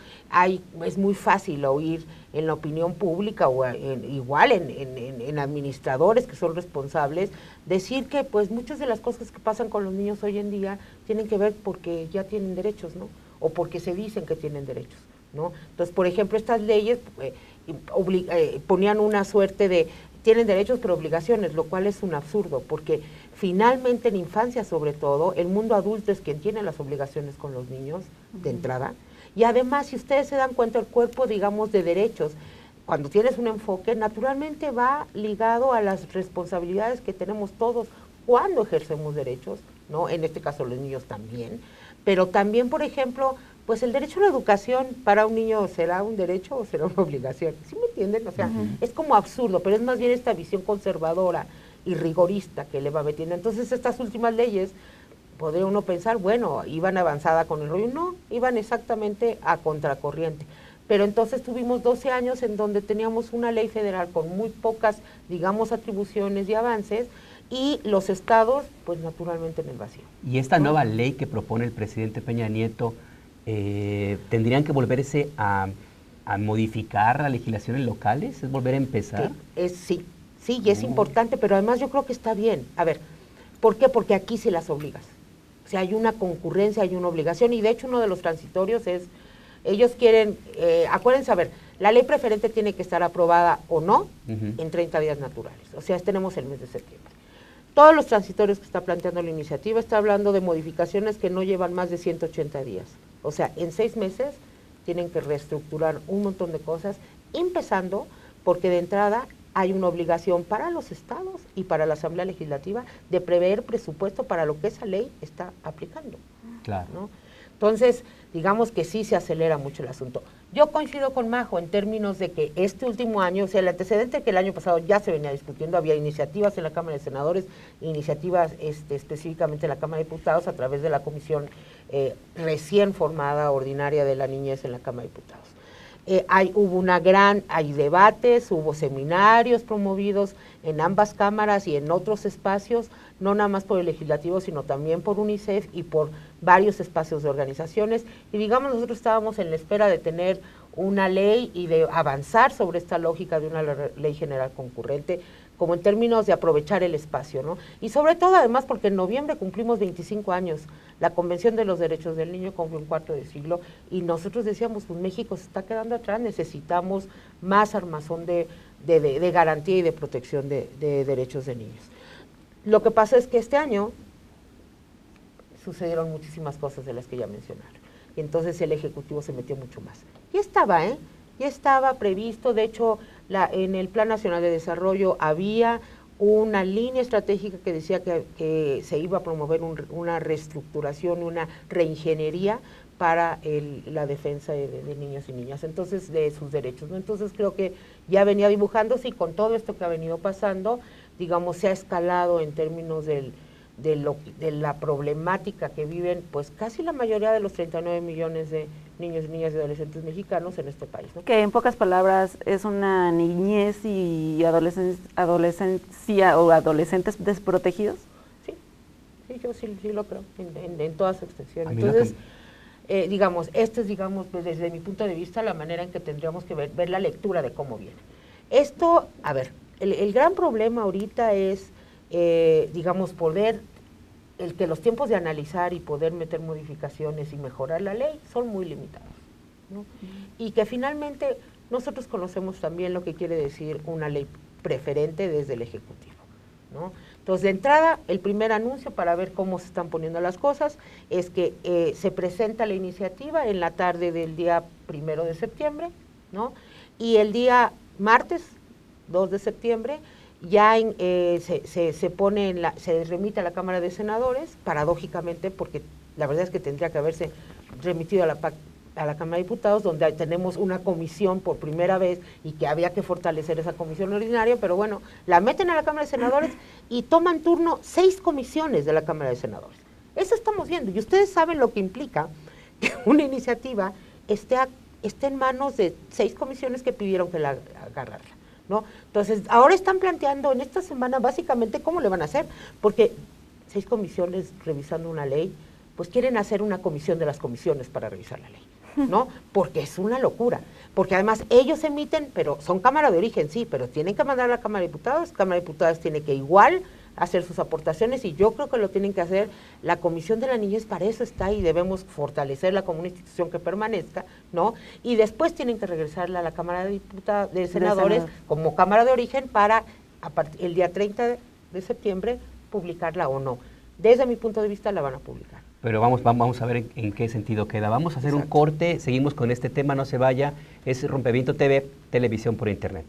es muy fácil oír en la opinión pública o igual en administradores que son responsables, decir que pues muchas de las cosas que pasan con los niños hoy en día tienen que ver porque ya tienen derechos, ¿no? O porque se dicen que tienen derechos, ¿no? Entonces, por ejemplo, estas leyes ponían una suerte de tienen derechos pero obligaciones, lo cual es un absurdo, porque finalmente en infancia, sobre todo, el mundo adulto es quien tiene las obligaciones con los niños de entrada. Y además, si ustedes se dan cuenta, el cuerpo, digamos, de derechos, cuando tienes un enfoque, naturalmente va ligado a las responsabilidades que tenemos todos cuando ejercemos derechos, ¿no? En este caso los niños también, pero también, por ejemplo, pues el derecho a la educación para un niño será un derecho o será una obligación. ¿Sí me entienden? O sea, es como absurdo, pero es más bien esta visión conservadora y rigorista que le va metiendo. Entonces, estas últimas leyes, podría uno pensar, bueno, iban avanzada con el rollo. No, iban exactamente a contracorriente. Pero entonces tuvimos 12 años en donde teníamos una ley federal con muy pocas, digamos, atribuciones y avances, y los estados, pues naturalmente en el vacío. Y esta nueva ley que propone el presidente Peña Nieto, ¿tendrían que volverse a modificar las legislaciones locales? ¿Es volver a empezar? Sí, y es importante, pero además yo creo que está bien. A ver, ¿por qué? Porque aquí sí las obligas. O sea, hay una concurrencia, hay una obligación, y de hecho uno de los transitorios es, ellos quieren, acuérdense, a ver, la ley preferente tiene que estar aprobada o no en 30 días naturales. O sea, tenemos el mes de septiembre. Todos los transitorios que está planteando la iniciativa está hablando de modificaciones que no llevan más de 180 días. O sea, en 6 meses tienen que reestructurar un montón de cosas, empezando porque de entrada hay una obligación para los estados y para la Asamblea Legislativa de prever presupuesto para lo que esa ley está aplicando. Claro. ¿No? Entonces, digamos que sí se acelera mucho el asunto. Yo coincido con Majo en términos de que este último año, o sea, el antecedente que el año pasado ya se venía discutiendo, había iniciativas en la Cámara de Senadores, iniciativas específicamente en la Cámara de Diputados a través de la comisión recién formada ordinaria de la niñez en la Cámara de Diputados. Hay debates, hubo seminarios promovidos en ambas cámaras y en otros espacios, no nada más por el legislativo, sino también por UNICEF y por varios espacios de organizaciones. Y digamos, nosotros estábamos en la espera de tener una ley y de avanzar sobre esta lógica de una ley general concurrente, como en términos de aprovechar el espacio, ¿no? Y sobre todo, además, porque en noviembre cumplimos 25 años, la Convención de los Derechos del Niño cumple un cuarto de siglo, y nosotros decíamos, pues México se está quedando atrás, necesitamos más armazón de garantía y de protección de derechos de niños. Lo que pasa es que este año sucedieron muchísimas cosas de las que ya mencionaron, y entonces el Ejecutivo se metió mucho más. Y ya estaba previsto, de hecho, en el Plan Nacional de Desarrollo había una línea estratégica que decía que se iba a promover una reestructuración, una reingeniería para la defensa de niños y niñas, entonces de sus derechos, ¿no? Entonces creo que ya venía dibujándose, y con todo esto que ha venido pasando, digamos, se ha escalado en términos de la problemática que viven pues casi la mayoría de los 39 millones de niños, niñas y adolescentes mexicanos en este país, ¿no? Que en pocas palabras es una niñez y adolescencia o adolescentes desprotegidos. Sí, yo sí lo creo, en toda su extensión. Entonces, digamos, esto es, pues, desde mi punto de vista, la manera en que tendríamos que ver la lectura de cómo viene. Esto, a ver, el gran problema ahorita es, digamos, el que los tiempos de analizar y poder meter modificaciones y mejorar la ley son muy limitados, ¿no? Y que finalmente nosotros conocemos también lo que quiere decir una ley preferente desde el Ejecutivo, ¿no? Entonces, de entrada, el primer anuncio para ver cómo se están poniendo las cosas es que se presenta la iniciativa en la tarde del día 1 de septiembre, ¿no? Y el día martes 2 de septiembre ya se remite a la Cámara de Senadores, paradójicamente, porque la verdad es que tendría que haberse remitido a la Cámara de Diputados, donde tenemos una comisión por primera vez y que había que fortalecer esa comisión ordinaria, pero bueno, la meten a la Cámara de Senadores y toman turno 6 comisiones de la Cámara de Senadores. Eso estamos viendo, y ustedes saben lo que implica que una iniciativa esté en manos de 6 comisiones que pidieron que la agarrarla, ¿no? Entonces, ahora están planteando en esta semana básicamente cómo le van a hacer, porque 6 comisiones revisando una ley, pues quieren hacer una comisión de las comisiones para revisar la ley, ¿no? Porque es una locura, porque además ellos emiten, pero son Cámara de Origen, sí, pero tienen que mandar a la Cámara de Diputados tiene que igual hacer sus aportaciones, y yo creo que lo tienen que hacer la Comisión de la Niñez, para eso está, y debemos fortalecerla como una institución que permanezca, ¿no? Y después tienen que regresarla a la Cámara de Senadores como Cámara de Origen para el día 30 de septiembre publicarla o no. Desde mi punto de vista la van a publicar. Pero vamos a ver en qué sentido queda. Vamos a hacer un corte, seguimos con este tema, no se vaya. Es Rompeviento TV, televisión por internet.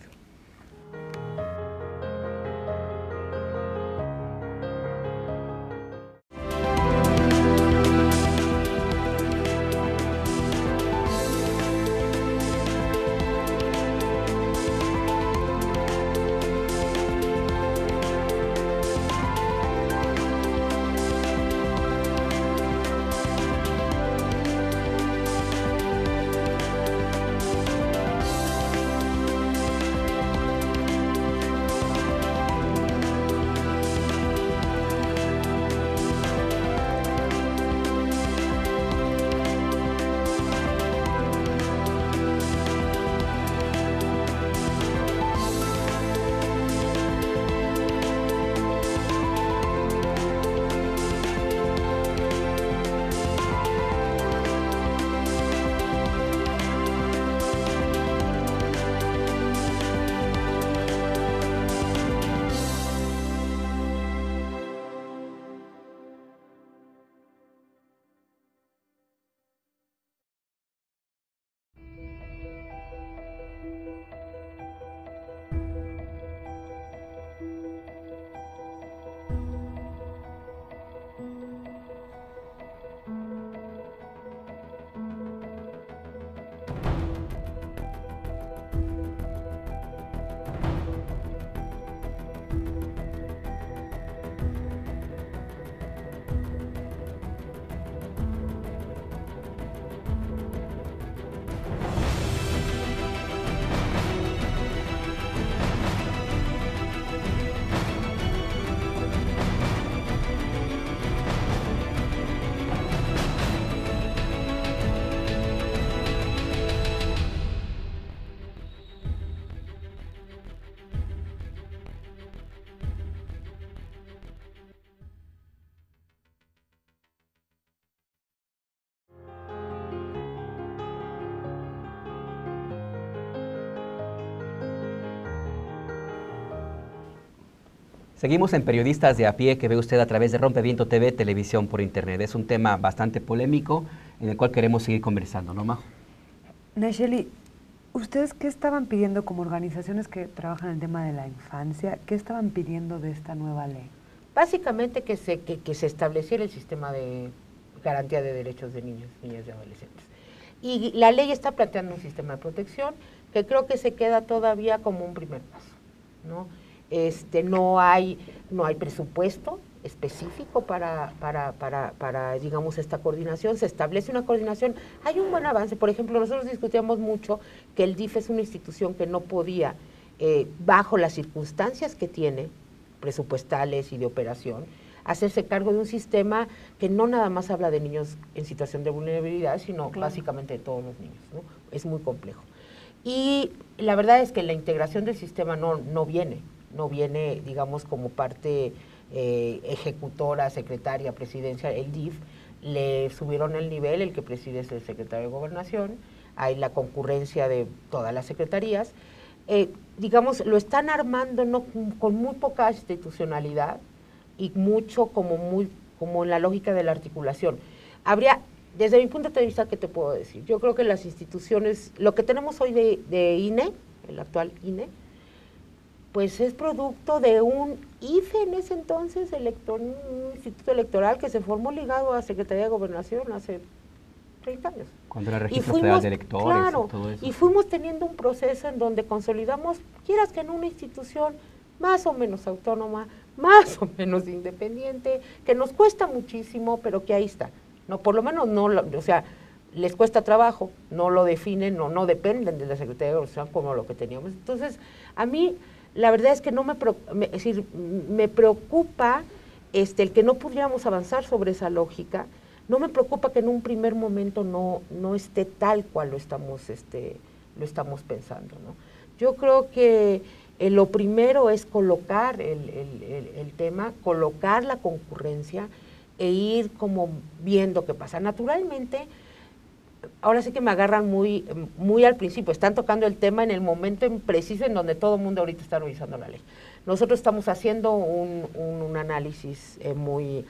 Seguimos en Periodistas de a Pie, que ve usted a través de Rompeviento TV, televisión por internet. Es un tema bastante polémico en el cual queremos seguir conversando, ¿no, Majo? Nacheli, ¿ustedes qué estaban pidiendo como organizaciones que trabajan en el tema de la infancia? ¿Qué estaban pidiendo de esta nueva ley? Básicamente que se estableciera el sistema de garantía de derechos de niños, niñas y adolescentes. Y la ley está planteando un sistema de protección que creo que se queda todavía como un primer paso, ¿no? No hay presupuesto específico para digamos, esta coordinación. Se establece una coordinación, hay un buen avance. Por ejemplo, nosotros discutíamos mucho que el DIF es una institución que no podía, bajo las circunstancias que tiene, presupuestales y de operación, hacerse cargo de un sistema que no nada más habla de niños en situación de vulnerabilidad, sino básicamente de todos los niños, ¿no? Es muy complejo. Y la verdad es que la integración del sistema no viene, digamos, como parte ejecutora, secretaria, presidencia. El DIF le subieron el nivel, el que preside es el secretario de Gobernación, hay la concurrencia de todas las secretarías, digamos, lo están armando con muy poca institucionalidad y mucho como en la lógica de la articulación. Desde mi punto de vista, ¿qué te puedo decir? Yo creo que las instituciones, lo que tenemos hoy de INE, el actual INE, pues es producto de un IFE en ese entonces, un instituto electoral que se formó ligado a Secretaría de Gobernación hace 30 años. Cuando era registro federal de electores, claro, y todo eso. Y fuimos teniendo un proceso en donde consolidamos, quieras que en una institución más o menos autónoma, más o menos independiente, que nos cuesta muchísimo, pero que ahí está. No, por lo menos no, o sea, les cuesta trabajo, no lo definen, no dependen de la Secretaría de Gobernación como lo que teníamos. Entonces, a mí, la verdad es que me preocupa el que no pudiéramos avanzar sobre esa lógica. No me preocupa que en un primer momento no esté tal cual lo estamos pensando, ¿no? Yo creo que lo primero es colocar el tema, colocar la concurrencia e ir como viendo qué pasa. Naturalmente, ahora sí que me agarran muy al principio, están tocando el tema en el momento preciso en donde todo el mundo ahorita está revisando la ley. Nosotros estamos haciendo un análisis muy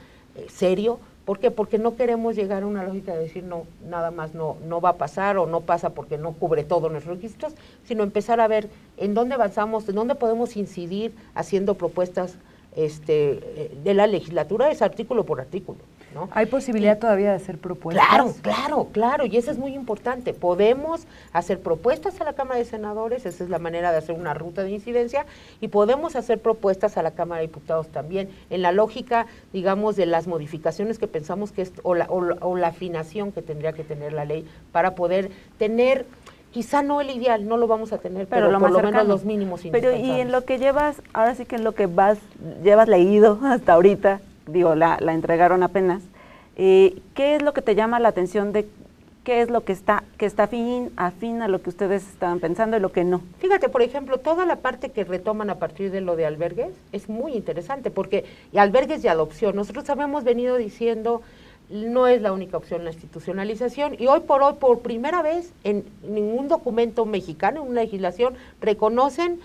serio. ¿Por qué? Porque no queremos llegar a una lógica de decir nada más no va a pasar o no pasa porque no cubre todos nuestros registros, sino empezar a ver en dónde avanzamos, en dónde podemos incidir haciendo propuestas de la legislatura, es artículo por artículo, ¿no? ¿Hay posibilidad todavía de hacer propuestas? Claro, y eso es muy importante. Podemos hacer propuestas a la Cámara de Senadores, esa es la manera de hacer una ruta de incidencia, y podemos hacer propuestas a la Cámara de Diputados también, en la lógica, digamos, de las modificaciones que pensamos que o la afinación que tendría que tener la ley para poder tener, quizá no el ideal, no lo vamos a tener, pero por lo menos los mínimos indispensables. Pero y en lo que llevas, ahora sí que en lo que llevas leído hasta ahorita, digo, la entregaron apenas, ¿qué es lo que te llama la atención de qué es lo que está afín a lo que ustedes estaban pensando y lo que no? Fíjate, por ejemplo, toda la parte que retoman a partir de lo de albergues es muy interesante, porque albergues y adopción, nosotros habíamos venido diciendo, no es la única opción la institucionalización, y hoy, por primera vez, en ningún documento mexicano, en una legislación, reconocen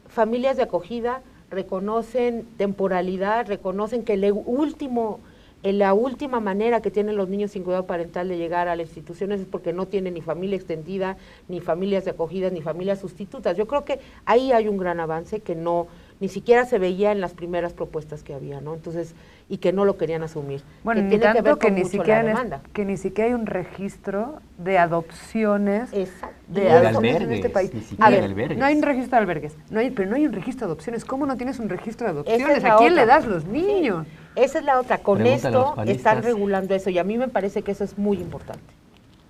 familias de acogida, reconocen temporalidad, reconocen que la última manera que tienen los niños sin cuidado parental de llegar a las instituciones es porque no tienen ni familia extendida, ni familias de acogida, ni familias sustitutas. Yo creo que ahí hay un gran avance que ni siquiera se veía en las primeras propuestas que había, ¿no? Entonces, y que no lo querían asumir. Bueno, ni tanto que ni siquiera hay un registro de adopciones de adopciones en este país. No hay un registro de albergues, pero no hay un registro de adopciones. ¿Cómo no tienes un registro de adopciones? ¿A quién le das los niños? Sí. Esa es la otra. Con esto están regulando eso, y a mí me parece que eso es muy importante,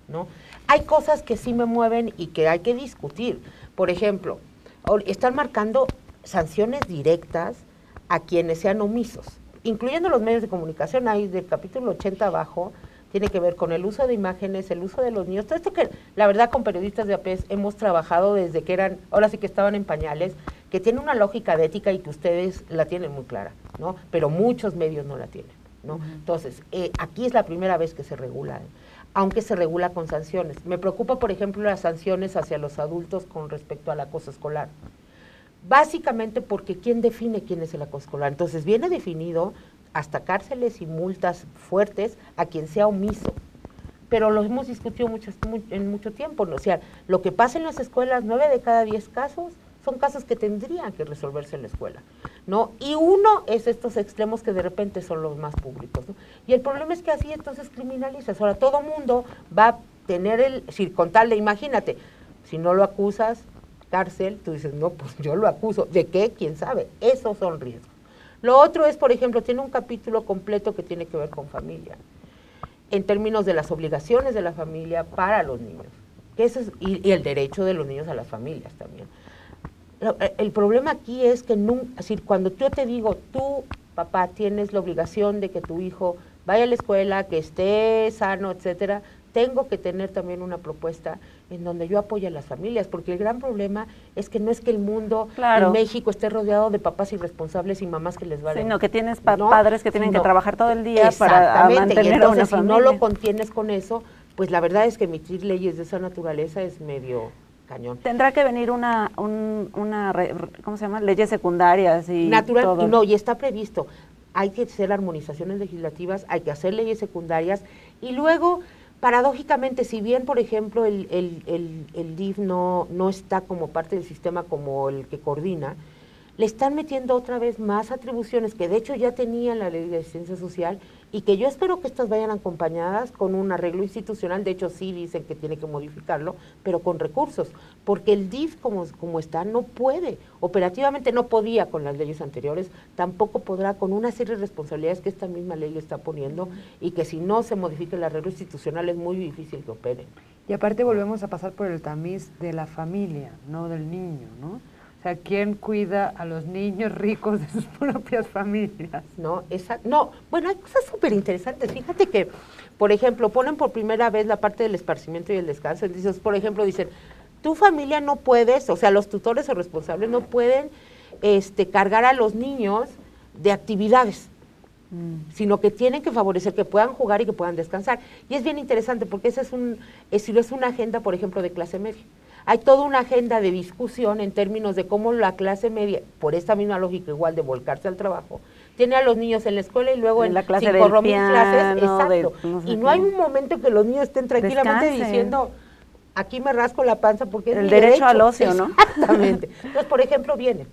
¿no? Hay cosas que sí me mueven y que hay que discutir. Por ejemplo, están marcando sanciones directas a quienes sean omisos, incluyendo los medios de comunicación. Ahí del capítulo 80 abajo, tiene que ver con el uso de imágenes, el uso de los niños, todo esto que la verdad con periodistas de APES hemos trabajado desde que ahora sí que estaban en pañales, que tiene una lógica de ética y que ustedes la tienen muy clara, ¿no? Pero muchos medios no la tienen, ¿no? Entonces, aquí es la primera vez que se regula, aunque se regula con sanciones. Me preocupa, por ejemplo, las sanciones hacia los adultos con respecto al acoso escolar. básicamente porque ¿quién define quién es el acoso escolar? Entonces viene definido hasta cárceles y multas fuertes a quien sea omiso. Pero lo hemos discutido en mucho tiempo, ¿no? O sea, lo que pasa en las escuelas, 9 de cada 10 casos, son casos que tendrían que resolverse en la escuela, ¿no? Y uno es estos extremos que de repente son los más públicos, ¿no? Y el problema es que así entonces criminalizas. Ahora todo mundo va a tener con tal de, imagínate, si no lo acusas, cárcel, tú dices, no, pues yo lo acuso. ¿De qué? ¿Quién sabe? Esos son riesgos. Lo otro es, por ejemplo, tiene un capítulo completo que tiene que ver con familia, en términos de las obligaciones de la familia para los niños, que eso es, y el derecho de los niños a las familias también. El problema aquí es que cuando yo te digo, tú, papá, tienes la obligación de que tu hijo vaya a la escuela, que esté sano, etcétera, tengo que tener también una propuesta en donde yo apoye a las familias, porque el gran problema es que no es que el mundo en México esté rodeado de papás irresponsables y mamás que les valen. Sino que tienes padres que tienen que trabajar todo el día para mantener a una familia. Si no lo contienes con eso, pues la verdad es que emitir leyes de esa naturaleza es medio cañón. Tendrá que venir ¿cómo se llama? Leyes secundarias y todo. No, y está previsto. Hay que hacer armonizaciones legislativas, hay que hacer leyes secundarias y luego, paradójicamente, si bien, por ejemplo, el DIF no está como parte del sistema como el que coordina, le están metiendo otra vez más atribuciones que de hecho ya tenía la Ley de Asistencia Social y que yo espero que estas vayan acompañadas con un arreglo institucional. De hecho sí dicen que tiene que modificarlo, pero con recursos, porque el DIF como está no puede, operativamente no podía con las leyes anteriores, tampoco podrá con una serie de responsabilidades que esta misma ley le está poniendo y que si no se modifica el arreglo institucional es muy difícil que opere. Y aparte volvemos a pasar por el tamiz de la familia, no del niño, ¿no? O sea, ¿quién cuida a los niños ricos de sus propias familias? Bueno, hay cosas súper interesantes. Fíjate que, por ejemplo, ponen por primera vez la parte del esparcimiento y el descanso. Entonces, por ejemplo, dicen, tu familia no puedes, o sea, los tutores o responsables no pueden cargar a los niños de actividades, sino que tienen que favorecer que puedan jugar y que puedan descansar. Y es bien interesante porque esa es una agenda, por ejemplo, de clase media. Hay toda una agenda de discusión en términos de cómo la clase media, por esta misma lógica igual de volcarse al trabajo, tiene a los niños en la escuela y luego en la clase 5,000 piano, clases, exacto. Y no hay un momento que los niños estén tranquilamente diciendo, aquí me rasco la panza porque es el mi derecho al ocio, ¿no? Exactamente. Entonces, por ejemplo, viene.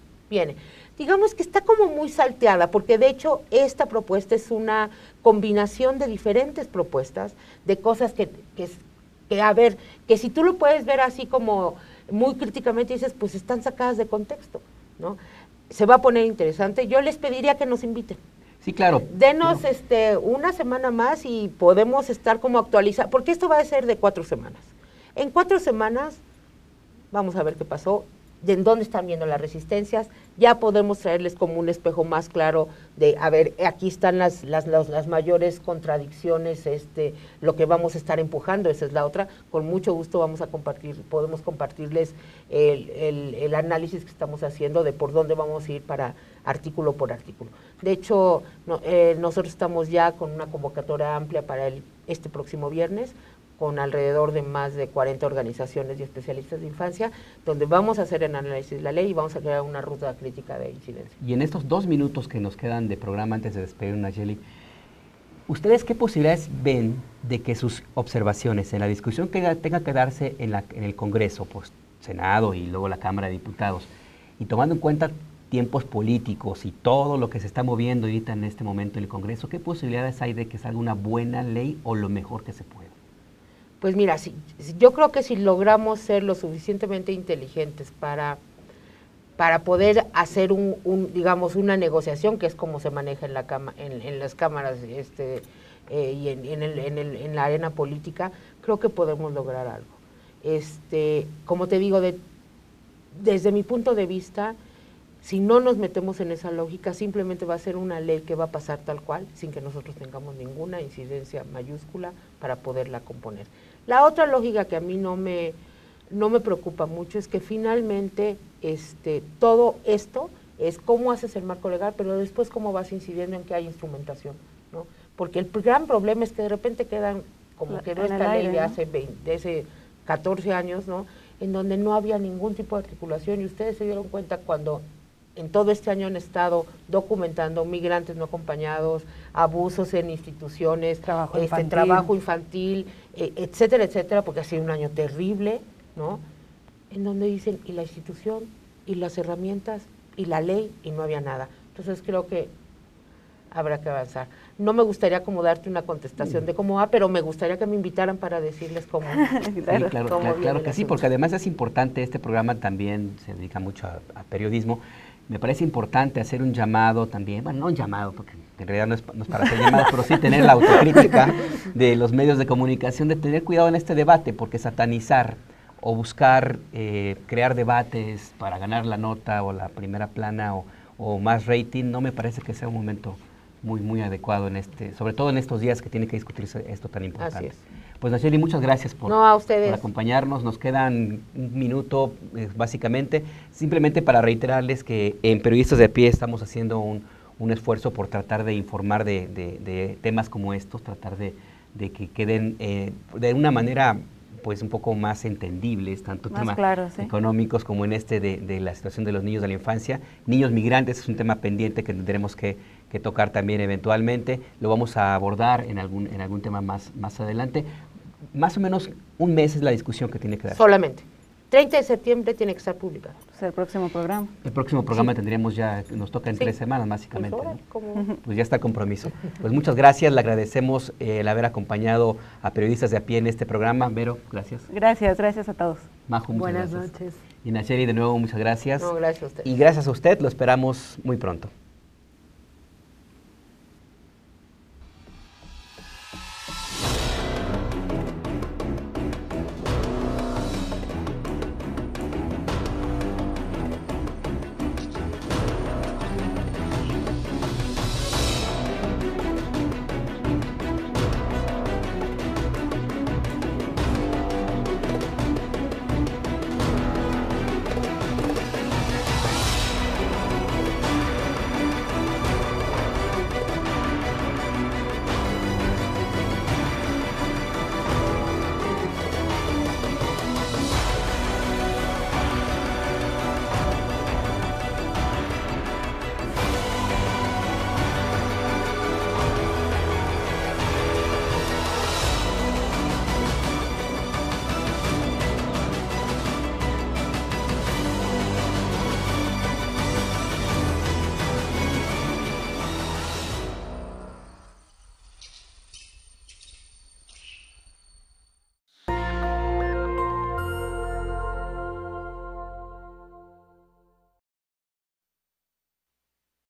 Digamos que está como muy salteada, porque de hecho esta propuesta es una combinación de diferentes propuestas, de cosas que a ver, que si tú lo puedes ver así como muy críticamente dices, pues están sacadas de contexto, ¿no? Se va a poner interesante. Yo les pediría que nos inviten. Sí, claro. Denos una semana más y podemos estar como actualizados, porque esto va a ser de 4 semanas. En 4 semanas vamos a ver qué pasó, de dónde están viendo las resistencias, ya podemos traerles como un espejo más claro de, a ver, aquí están las mayores contradicciones, lo que vamos a estar empujando, esa es la otra. Con mucho gusto podemos compartirles el análisis que estamos haciendo de por dónde vamos a ir para artículo por artículo. De hecho, nosotros estamos ya con una convocatoria amplia para este próximo viernes, con alrededor de más de 40 organizaciones y especialistas de infancia, donde vamos a hacer el análisis de la ley y vamos a crear una ruta crítica de incidencia. Y en estos 2 minutos que nos quedan de programa antes de despedir, Nayeli, ¿ustedes qué posibilidades ven de que sus observaciones en la discusión que tenga que darse en el Congreso, pues Senado y luego la Cámara de Diputados, y tomando en cuenta tiempos políticos y todo lo que se está moviendo ahorita en este momento en el Congreso, qué posibilidades hay de que salga una buena ley o lo mejor que se pueda? Pues mira, yo creo que si logramos ser lo suficientemente inteligentes para poder hacer digamos, una negociación, que es como se maneja en las cámaras y en la arena política, creo que podemos lograr algo. Como te digo, desde mi punto de vista, si no nos metemos en esa lógica, simplemente va a ser una ley que va a pasar tal cual, sin que nosotros tengamos ninguna incidencia mayúscula para poderla componer. La otra lógica que a mí no me preocupa mucho es que finalmente todo esto es cómo haces el marco legal, pero después cómo vas incidiendo en que hay instrumentación, ¿no? Porque el gran problema es que de repente quedan como que no esta ley de hace 14 años, ¿no? en donde no había ningún tipo de articulación, y ustedes se dieron cuenta cuando en todo este año han estado documentando migrantes no acompañados, abusos en instituciones, trabajo infantil, etcétera, etcétera, porque ha sido un año terrible, ¿no? En donde dicen, y la institución, y las herramientas, y la ley, y no había nada. Entonces creo que habrá que avanzar. No me gustaría como darte una contestación de cómo va, pero me gustaría que me invitaran para decirles cómo. Claro que sí, porque además es importante, este programa también se dedica mucho a periodismo. Me parece importante hacer un llamado también, bueno, no un llamado, porque en realidad no es para hacer llamadas, pero sí tener la autocrítica de los medios de comunicación, de tener cuidado en este debate, porque satanizar o buscar crear debates para ganar la nota o la primera plana o más rating, no me parece que sea un momento muy adecuado sobre todo en estos días que tiene que discutirse esto tan importante. Así es. Pues Nacheli, muchas gracias por acompañarnos. Nos quedan un minuto, básicamente, simplemente para reiterarles que en Periodistas de a Pie estamos haciendo un esfuerzo por tratar de informar de temas como estos, tratar de que queden de una manera pues un poco más entendibles, tanto temas económicos como en de la situación de los niños de la infancia. Niños migrantes es un tema pendiente que tendremos que tocar también eventualmente. Lo vamos a abordar en algún tema más adelante. Más o menos un mes es la discusión que tiene que dar. Solamente. 30 de septiembre tiene que estar publicado. O sea, el próximo programa. El próximo programa tendríamos ya, nos toca en 3 semanas básicamente. Pues ya está el compromiso. Pues muchas gracias, le agradecemos el haber acompañado a Periodistas de a Pie en este programa. Vero, gracias. Gracias a todos. Majo, muchas gracias. Buenas noches. Y Nacheli, de nuevo, muchas gracias. No, gracias a usted. Y gracias a usted, lo esperamos muy pronto.